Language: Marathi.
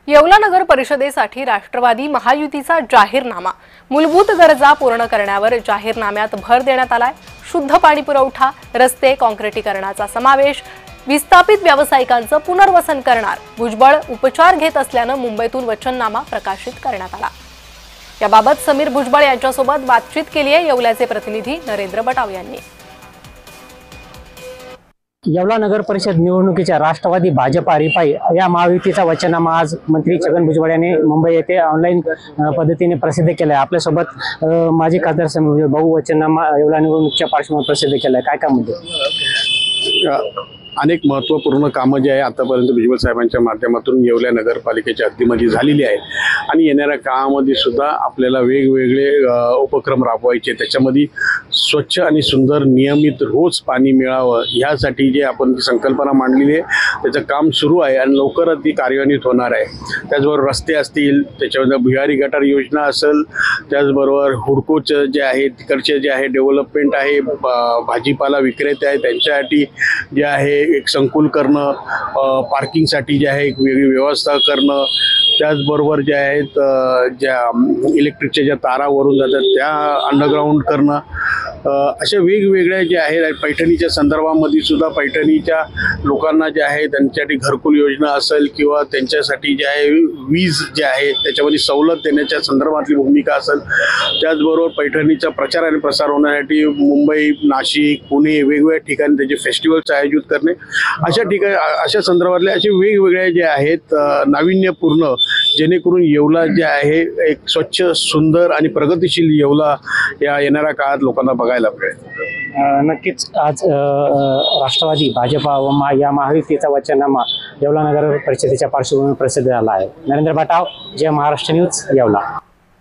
येवला नगर परिषदेसाठी राष्ट्रवादी महायुतीचा जाहीरनामा मूलभूत गरजा पूर्ण करण्यावर जाहीरनाम्यात भर देण्यात आलाय। शुद्ध पाणी पुरवठा, रस्ते, काँक्रिटीकरणाचा समावेश, विस्थापित व्यावसायिकांचं पुनर्वसन करणार। भुजबळ उपचार घेत असल्याने मुंबईतून वचननामा प्रकाशित करण्यात आला। याबाबत समीर भुजबळ यांच्यासोबत बातचीत केली आहे येवल्याचे प्रतिनिधी नरेंद्र बटाव यांनी। येवला नगर परिषद निवडणुकीच्या राष्ट्रवादी भाजपा रिपाई या महायुतीचा वचननामा आज मंत्री छगन भुजबळ यांनी मुंबई येथे ऑनलाईन पद्धतीने प्रसिद्ध केला आहे। आपल्यासोबत माजी खासदार समीर भाऊ वचननामा येवला निवडणुकीच्या पार्श्वभूमीवर प्रसिद्ध केला आहे, काय म्हणजे अनेक महत्त्वपूर्ण कामं जे आहे आतापर्यंत भुजबळ साहेबांच्या माध्यमातून येवला नगरपालिकेच्या हद्दीमध्ये झालेली आहे आणि येणाऱ्या काळामध्ये सुद्धा आपल्याला वेगवेगळे उपक्रम राबवायचे। त्याच्यामध्ये स्वच्छ आणि सुंदर नियमित रोज पाणी मिळावं यासाठी जे आपण ती संकल्पना मांडलेली आहे त्याचं काम सुरू आहे आणि लवकरच ती कार्यान्वित होणार आहे। त्याचबरोबर रस्ते असतील, त्याच्यामध्ये भुयारी गटार योजना असेल, त्याचबरोबर हुडकोचं जे आहे तिकडचे जे आहे डेव्हलपमेंट आहे, भाजीपाला विक्रेते आहे त्यांच्यासाठी जे आहे एक संकुल करणं, पार्किंगसाठी जे आहे एक वेगळी व्यवस्था करणं, त्याचबरोबर जे आहेत ज्या इलेक्ट्रिकच्या ज्या तारावरून जातात त्या अंडरग्राऊंड करणं, अशा वेगवेगळ्या जे आहेत पैठणीच्या संदर्भामध्ये सुद्धा पैठणीच्या लोकांना जे आहे त्यांच्यासाठी घरकुल योजना असेल किंवा त्यांच्यासाठी जे आहे वीज जे आहे त्याच्यामध्ये सवलत देण्याच्या संदर्भातली भूमिका असेल, त्याचबरोबर पैठणीचा प्रचार आणि प्रसार होण्यासाठी मुंबई, नाशिक, पुणे वेगवेगळ्या ठिकाणी त्याचे फेस्टिवल्स आयोजित करणे, अशा ठिकाणी अशा संदर्भातले असे वेगवेगळे जे आहेत नाविन्यपूर्ण जेणेकरून येवला जे आहे एक स्वच्छ, सुंदर आणि प्रगतिशील येवला या येणाऱ्या काळात लोकांना बघायला मिळेल। नक्कीच आज राष्ट्रवादी भाजपा व या महायुतीचा वचननामा येवला नगर परिषदेच्या पार्श्वभूमीवर प्रसिद्ध झाला आहे। नरेंद्र बटाव, जय महाराष्ट्र न्यूज, येवला।